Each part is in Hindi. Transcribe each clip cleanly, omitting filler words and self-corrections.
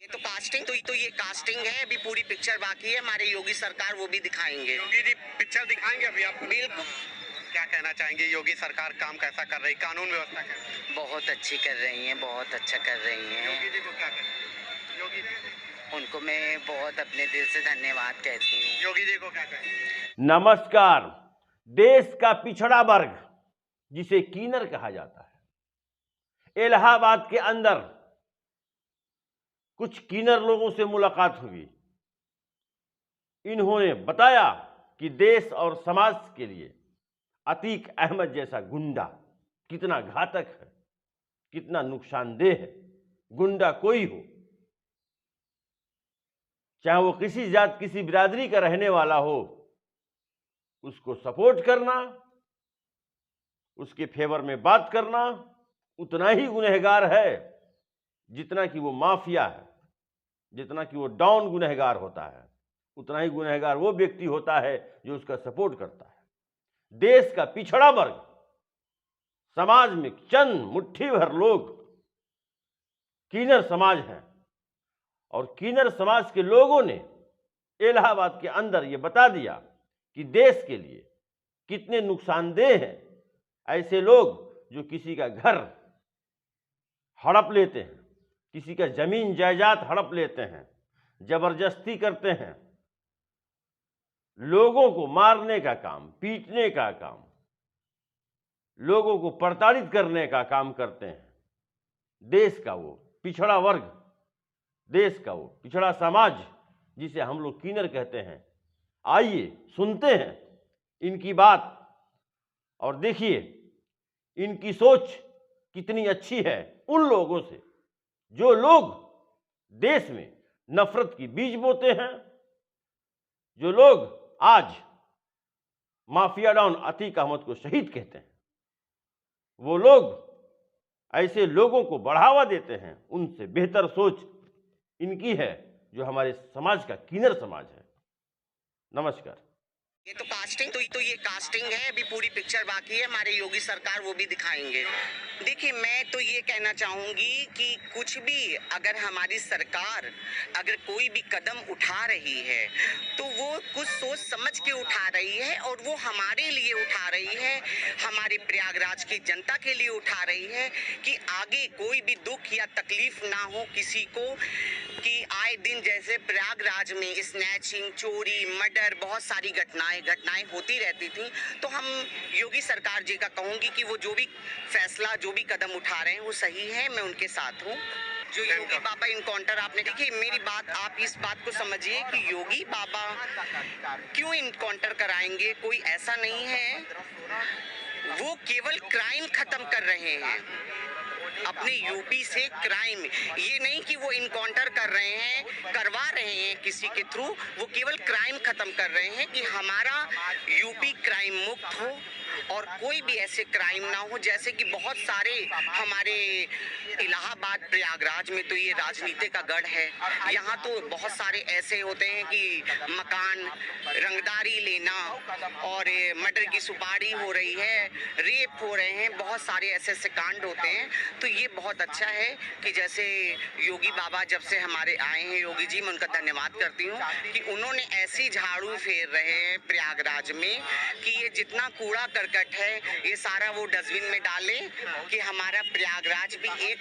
ये कास्टिंग है। अभी पूरी पिक्चर बाकी है। हमारे योगी सरकार वो भी दिखाएंगे। योगी जी पिक्चर दिखाएंगे अभी आपको? बिल्कुल। क्या कहना चाहेंगे, योगी सरकार काम कैसा कर रही, कानून व्यवस्था कैसा? बहुत अच्छी कर रही हैं, बहुत अच्छा कर रही हैं। योगी जी को क्या कहें? योगी जी उनको मैं बहुत अपने दिल से धन्यवाद कहती हूँ। योगी जी को क्या कहें? नमस्कार। देश का पिछड़ा वर्ग जिसे कीनर कहा जाता है, इलाहाबाद के अंदर कुछ कीनर लोगों से मुलाकात हुई। इन्होंने बताया कि देश और समाज के लिए अतीक अहमद जैसा गुंडा कितना घातक है, कितना नुकसानदेह है। गुंडा कोई हो, चाहे वो किसी जात किसी बिरादरी का रहने वाला हो, उसको सपोर्ट करना, उसके फेवर में बात करना उतना ही गुनहगार है जितना कि वो माफिया है, जितना कि वो डॉन गुनहगार होता है, उतना ही गुनहगार वो व्यक्ति होता है जो उसका सपोर्ट करता है। देश का पिछड़ा वर्ग, समाज में चंद मुट्ठी भर लोग कीनर समाज हैं, और कीनर समाज के लोगों ने इलाहाबाद के अंदर ये बता दिया कि देश के लिए कितने नुकसानदेह हैं ऐसे लोग जो किसी का घर हड़प लेते हैं, किसी का जमीन जायदाद हड़प लेते हैं, जबरदस्ती करते हैं, लोगों को मारने का काम, पीटने का काम, लोगों को प्रताड़ित करने का काम करते हैं। देश का वो पिछड़ा वर्ग, देश का वो पिछड़ा समाज जिसे हम लोग कीनर कहते हैं। आइए सुनते हैं इनकी बात और देखिए इनकी सोच कितनी अच्छी है उन लोगों से जो लोग देश में नफरत की बीज बोते हैं, जो लोग आज माफिया डॉन अतीक अहमद को शहीद कहते हैं, वो लोग ऐसे लोगों को बढ़ावा देते हैं। उनसे बेहतर सोच इनकी है जो हमारे समाज का कीनर समाज है। नमस्कार। ये कास्टिंग है। अभी पूरी पिक्चर बाकी है। हमारे योगी सरकार वो भी दिखाएंगे। देखिए, मैं तो ये कहना चाहूंगी कि कुछ भी अगर हमारी सरकार अगर कोई भी कदम उठा रही है तो वो कुछ सोच समझ के उठा रही है, और वो हमारे लिए उठा रही है, हमारे प्रयागराज की जनता के लिए उठा रही है कि आगे कोई भी दुख या तकलीफ ना हो किसी को। कि आए दिन जैसे प्रयागराज में स्नैचिंग, चोरी, मर्डर, बहुत सारी घटनाएं होती रहती थी। तो हम योगी सरकार जी का कहूंगी कि वो जो भी फैसला, जो भी कदम उठा रहे हैं वो सही है। मैं उनके साथ हूँ। जो योगी बाबा इनकाउंटर आपने देखिए, मेरी बात आप इस बात को समझिए कि योगी बाबा क्यों इनकाउंटर कराएंगे, कोई ऐसा नहीं है। वो केवल क्राइम खत्म कर रहे हैं अपने यूपी से। क्राइम ये नहीं कि वो इनकाउंटर कर रहे हैं, करवा रहे हैं किसी के थ्रू। वो केवल क्राइम खत्म कर रहे हैं कि हमारा यूपी क्राइम मुक्त हो और कोई भी ऐसे क्राइम ना हो। जैसे कि बहुत सारे हमारे इलाहाबाद, प्रयागराज में तो ये राजनीति का गढ़ है। यहाँ तो बहुत सारे ऐसे होते हैं कि मकान रंगदारी लेना और मर्डर की सुपारी हो रही है, रेप हो रहे हैं, बहुत सारे ऐसे कांड होते हैं। तो ये बहुत अच्छा है कि जैसे योगी बाबा जब से हमारे आए हैं, योगी जी, मैं उनका धन्यवाद करती हूँ कि उन्होंने ऐसी झाड़ू फेर रहे हैं प्रयागराज में कि ये जितना कूड़ा करकट है ये सारा वो डस्टबिन में डाले कि हमारा प्रयागराज भी एक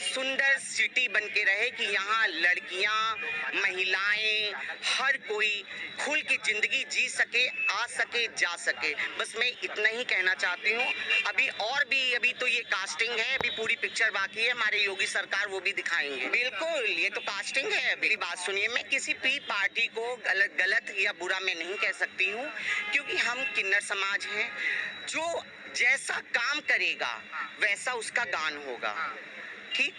सुंदर सिटी बन के रहे, कि यहाँ लड़कियाँ, महिलाएं, हर कोई खुल की जिंदगी जी सके, आ सके, जा सके। बस मैं इतना ही कहना चाहती हूँ। अभी तो ये कास्टिंग है। अभी पूरी पिक्चर बाकी है। हमारे योगी सरकार वो भी दिखाएंगे। बिल्कुल, ये तो कास्टिंग है। मेरी बात सुनिए, मैं किसी भी पार्टी को गलत या बुरा मैं नहीं कह सकती हूँ, क्योंकि हम किन्नर समाज हैं। जो जैसा काम करेगा वैसा उसका गान होगा। ठीक,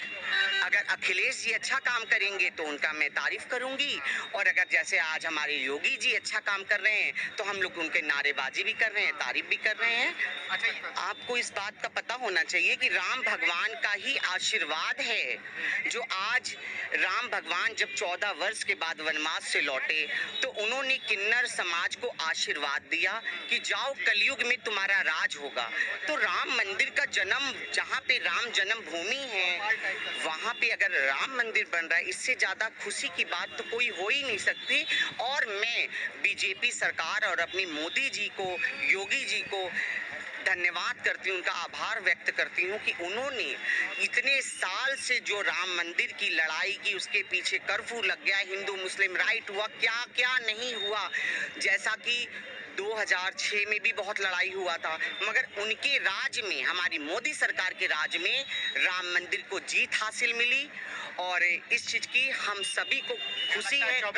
अगर अखिलेश जी अच्छा काम करेंगे तो उनका मैं तारीफ करूंगी, और अगर जैसे आज हमारे योगी जी अच्छा काम कर रहे हैं तो हम लोग उनके नारेबाजी भी कर रहे हैं, तारीफ भी कर रहे हैं। अच्छा, आपको इस बात का पता होना चाहिए कि राम भगवान का ही आशीर्वाद है जो आज राम भगवान जब 14 वर्ष के बाद वनवास से लौटे तो उन्होंने किन्नर समाज को आशीर्वाद दिया कि जाओ कलयुग में तुम्हारा राज होगा। तो राम मंदिर का जन्म, जहाँ पे राम जन्मभूमि है वहाँ पे अगर राम मंदिर बन रहा है, इससे ज़्यादा खुशी की बात तो कोई हो ही नहीं सकती। और मैं बीजेपी सरकार और अपनी मोदी जी को, योगी जी को धन्यवाद करती हूँ, उनका आभार व्यक्त करती हूँ कि उन्होंने इतने साल से जो राम मंदिर की लड़ाई की, उसके पीछे कर्फ्यू लग गया, हिंदू मुस्लिम राइट हुआ, क्या क्या नहीं हुआ, जैसा कि 2006 में भी बहुत लड़ाई हुआ था, मगर उनके राज में, हमारी मोदी सरकार के राज में राम मंदिर को जीत हासिल मिली और इस चीज़ की हम सभी को खुशी है।